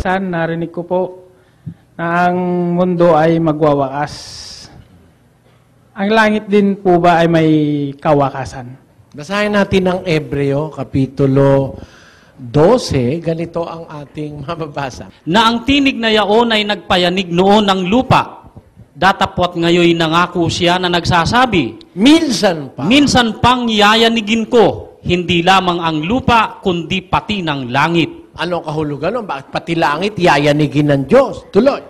minsan narinig ko po na ang mundo ay magwawakas. Ang langit din po ba ay may kawakasan? Basahin natin ang Hebreo, Kapitulo 12. Ganito ang ating mababasa. Na ang tinig na yaon ay nagpayanig noon ng lupa. Datapot ngayon nangako siya na nagsasabi, Minsan pa. minsan pang yayanigin ko, hindi lamang ang lupa, kundi pati ng langit. Ano kahulugan nun? Bakit pati langit yayanigin ng Diyos? Tuloy.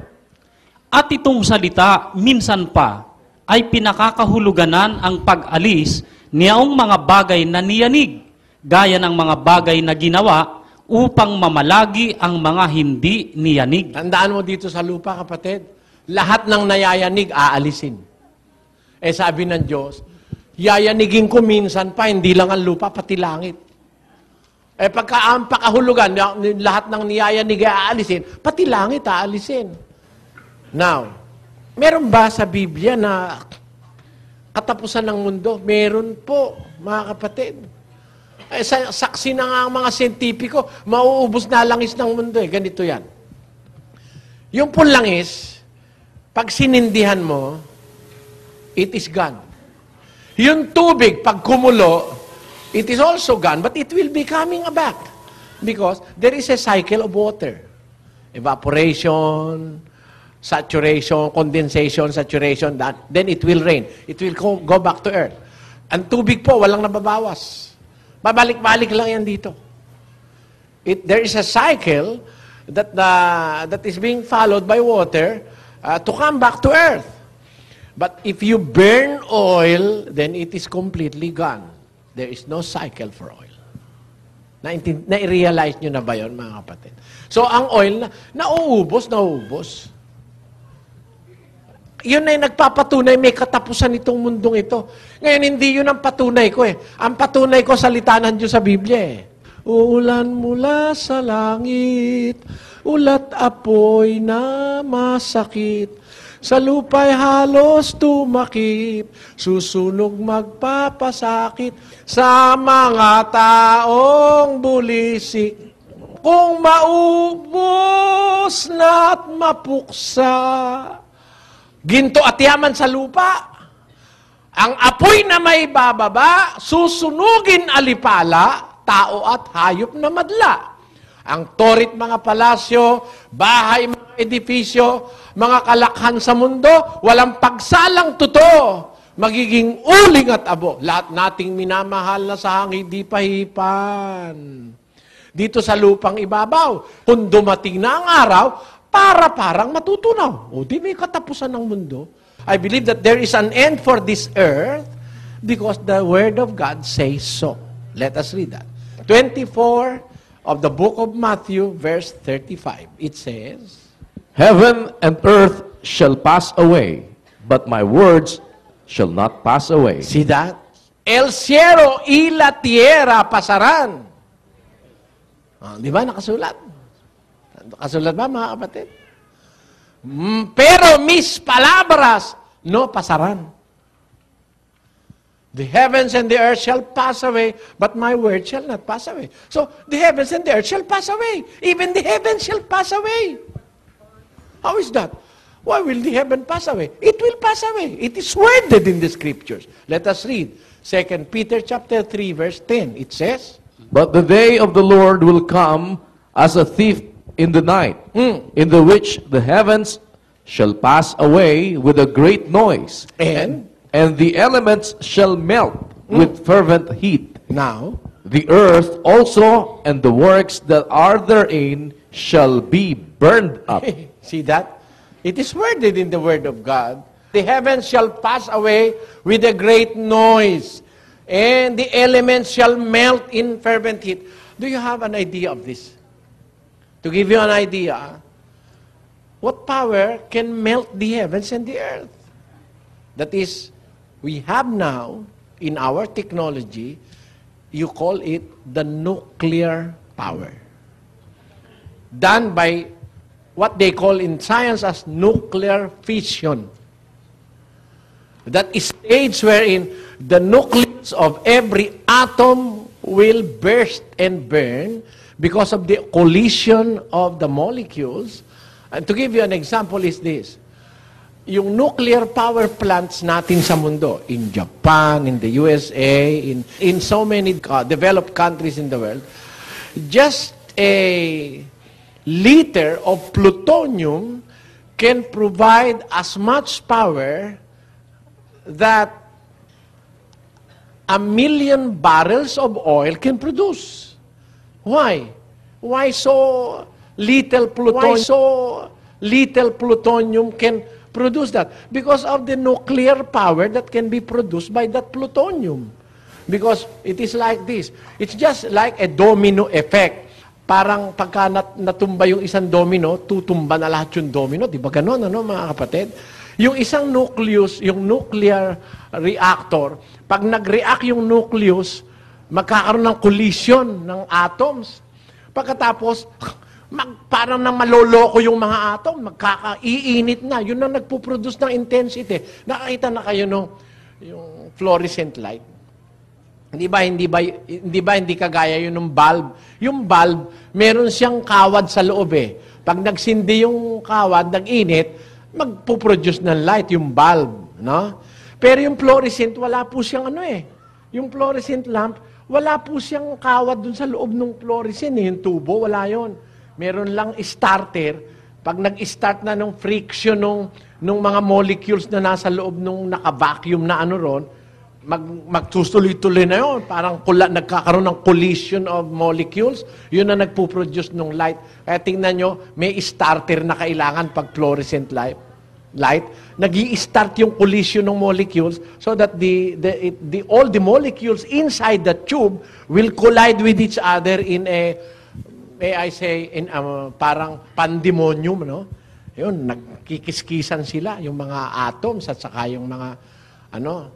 At itong salita, minsan pa, ay pinakakahuluganan ang pag-alis niyaong mga bagay na niyanig, gaya ng mga bagay na ginawa upang mamalagi ang mga hindi niyanig. Tandaan mo dito sa lupa, kapatid, lahat ng nayayanig, aalisin. Eh sabi ng Diyos, yayanigin ko minsan pa, hindi lang ang lupa, pati langit. Eh pagka ang pakahulugan, lahat ng niyayanig ay aalisin, pati langit aalisin. Now, meron ba sa Biblia na katapusan ng mundo? Meron po, mga kapatid. Eh, saksi na nga ang mga siyentipiko, mauubos na langis ng mundo. Ganito yan. Yung punlangis, pag sinindihan mo, it is gone. Yung tubig, pag kumulo, it is also gone, but it will be coming back. Because there is a cycle of water. Evaporation, saturation, condensation, saturation, then it will rain. It will go back to earth. Ang tubig po, walang nababawas. Babalik-balik lang yan dito. There is a cycle that is being followed by water to come back to earth. But if you burn oil, then it is completely gone. There is no cycle for oil. Na-realize nyo na ba yun, mga kapatid? So, ang oil, nauubos. Yun ay nagpapatunay, may katapusan itong mundong ito. Ngayon, hindi yun ang patunay ko eh. Ang patunay ko, salita ng Diyos sa Biblia eh. Uulan mula sa langit, ulat apoy na masakit. Sa lupa'y halos tumakip, susunog magpapasakit sa mga taong bulisik. Kung maubos na at mapuksa, ginto at yaman sa lupa, ang apoy na may bababa, susunugin alipala, tao at hayop na madla. Ang torit mga palasyo, bahay, mga edifisyo, mga kalakhan sa mundo, walang pagsalang totoo, magiging uling at abo. Lahat nating minamahal na sa hangin, di pahipan. Dito sa lupang ibabaw, kung dumating na ang araw, parang matutunaw. O di may katapusan ng mundo. I believe that there is an end for this earth because the Word of God says so. Let us read that. 24 of the book of Matthew, verse 35. It says, Heaven and earth shall pass away, but my words shall not pass away. See that? El cielo y la tierra pasarán. Di ba nakasulat? Nakasulat ba, mga kapatid? Pero mis palabras no pasarán. The heavens and the earth shall pass away, but my word shall not pass away. So, the heavens and the earth shall pass away. Even the heavens shall pass away. How is that? Why will the heaven pass away? It will pass away. It is worded in the scriptures. Let us read 2 Peter chapter 3, verse 10. It says, But the day of the Lord will come as a thief in the night, in the which the heavens shall pass away with a great noise, And the elements shall melt with fervent heat. now, The earth also and the works that are therein shall be burned up. see that? It is worded in the Word of God. The heavens shall pass away with a great noise, and the elements shall melt in fervent heat. Do you have an idea of this? To give you an idea, what power can melt the heavens and the earth? That is, we have now, in our technology, you call it the nuclear power. Done by what they call in science as nuclear fission. That is stage wherein the nucleus of every atom will burst and burn because of the collision of the molecules. And to give you an example is this. Yung nuclear power plants natin sa mundo, in Japan, in the USA, in so many developed countries in the world, just a liter of plutonium can provide as much power that 1 million barrels of oil can produce. Why? Why so little plutonium? Why so little plutonium can produce that? Because of the nuclear power that can be produced by that plutonium. Because it is like this. It's just like a domino effect. Parang pagka natumba yung isang domino, tutumba na lahat yung domino. Di ba ganon, ano, mga kapatid? Yung isang nucleus, yung nuclear reactor, pag nag-react yung nucleus, magkakaroon ng collision ng atoms. Pagkatapos, parang nang maloloko yung mga atom, magkakaiinit na. Yun ang nagpuproduce ng intensity. Nakakita na kayo yung fluorescent light. Hindi kagaya yun ng bulb. Yung bulb, meron siyang kawad sa loob eh. Pag nagsindi yung kawad, nag-init, magpuproduce ng light, yung bulb. No? Pero yung fluorescent, wala po siyang ano eh. Yung fluorescent lamp, wala po siyang kawad dun sa loob ng fluorescent eh. Yung tubo, wala yon. Meron lang starter. Pag nag-start na ng friction nung mga molecules na nasa loob nung naka-vacuum na ano ron, magtutuloy-tuloy na yun. Parang nagkakaroon ng collision of molecules. Yun na nagpuproduce ng light. Kaya tingnan nyo, may starter na kailangan pag fluorescent light. Nag-i-start yung collision ng molecules so that all the molecules inside the tube will collide with each other in a, may I say, in parang pandemonium, no? Yun, nagkikiskisan sila, yung mga atoms at saka yung mga, ano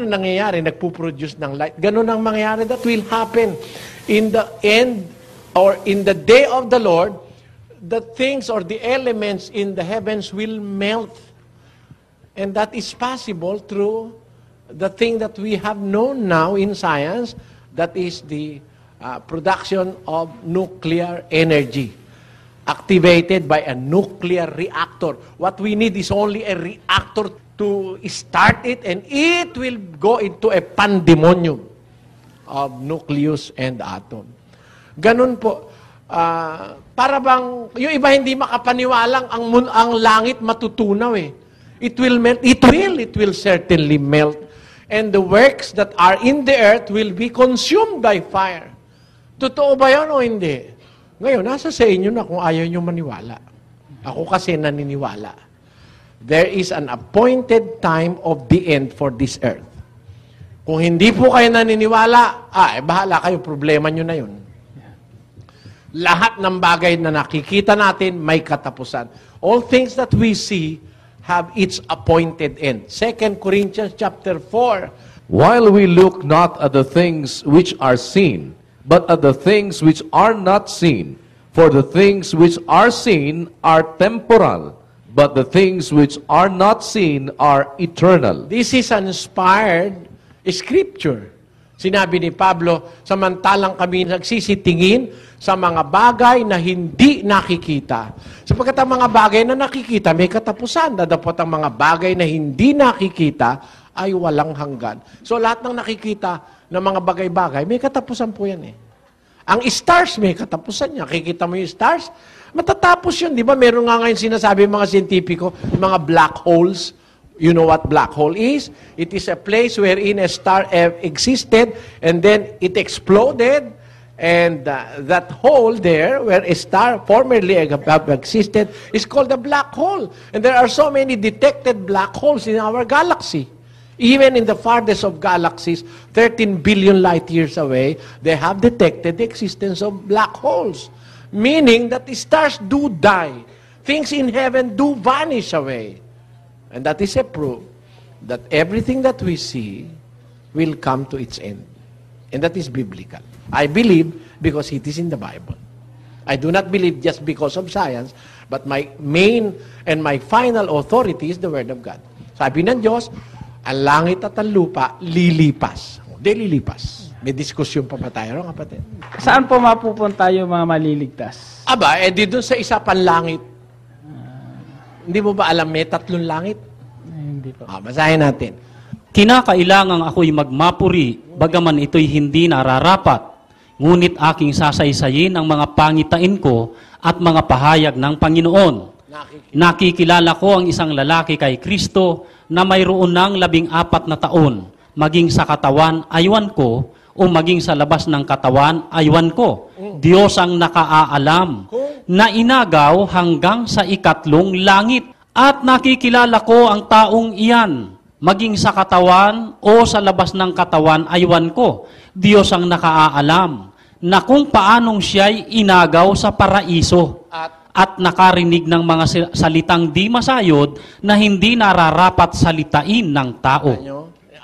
nangyayari? Nagpuproduce ng light. Ganun ang mangyayari. That will happen in the end or in the day of the Lord. The things or the elements in the heavens will melt. And that is possible through the thing that we have known now in science, that is the production of nuclear energy activated by a nuclear reactor. What we need is only a reactor to start it, and it will go into a pandemonium of nucleus and atom. Ganun po. Para bang, yung iba hindi makapaniwalang ang langit matutunaw eh. It will melt. It will certainly melt. And the works that are in the earth will be consumed by fire. Totoo ba yan o hindi? Ngayon, nasa sa inyo na kung ayaw nyo maniwala. Ako kasi naniniwala. There is an appointed time of the end for this earth. Kung hindi po kayo naniniwala, bahala kayo, problema nyo na yun. Lahat ng bagay na nakikita natin, may katapusan. All things that we see have its appointed end. 2 Corinthians chapter 4. While we look not at the things which are seen, but at the things which are not seen. For the things which are seen are temporal, but the things which are not seen are eternal. This is an inspired scripture. Sinabi ni Pablo, samantalang kami nagsisitingin sa mga bagay na hindi nakikita. Sapagkat ang mga bagay na nakikita, may katapusan. Dadapot ang mga bagay na hindi nakikita ay walang hanggan. So lahat ng nakikita ng mga bagay-bagay, may katapusan po yan eh. Ang stars, may katapusan niya. Kikita mo yung stars, matatapos yun. Di ba? Meron nga ngayon sinasabi mga siyentipiko, mga black holes. You know what black hole is? It is a place wherein a star existed and then it exploded. And that hole there, where a star formerly existed, is called a black hole. And there are so many detected black holes in our galaxy. Even in the farthest of galaxies, 13 billion light years away, they have detected the existence of black holes. Meaning that the stars do die. Things in heaven do vanish away. And that is a proof that everything that we see will come to its end. And that is biblical. I believe because it is in the Bible. I do not believe just because of science, but my main and my final authority is the Word of God. Sabi ng Diyos, ang langit at ang lupa, lilipas. Di lilipas. May diskusyon pa ba tayo, kapatid? Saan po mapupunta yung mga maliligtas? Aba, di dun sa isa pang langit. Hindi mo ba alam may 3 langit? Hindi po. Basahin natin. Kinakailangang ako'y magmapuri, bagaman ito'y hindi nararapat. Ngunit aking sasaysayin ang mga pangitain ko at mga pahayag ng Panginoon. Nakikilala ko ang isang lalaki kay Kristo na mayroon ng 14 na taon. Maging sa katawan, aywan ko, o maging sa labas ng katawan, aywan ko. Diyos ang nakaaalam na inagaw hanggang sa 3 langit. At nakikilala ko ang taong iyan. Maging sa katawan o sa labas ng katawan, aywan ko. Diyos ang nakaalam na kung paanong siya'y inagaw sa paraiso at nakarinig ng mga salitang di masayod na hindi nararapat salitain ng tao.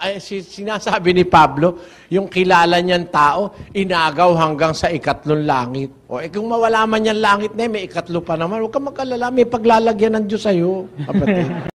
Ay, sinasabi ni Pablo, yung kilala niyan tao, inagaw hanggang sa 3 langit. O, kung mawala man yan langit na may 3 pa naman, huwag ka mag-alala, may paglalagyan ng Diyos sa'yo, kapatid.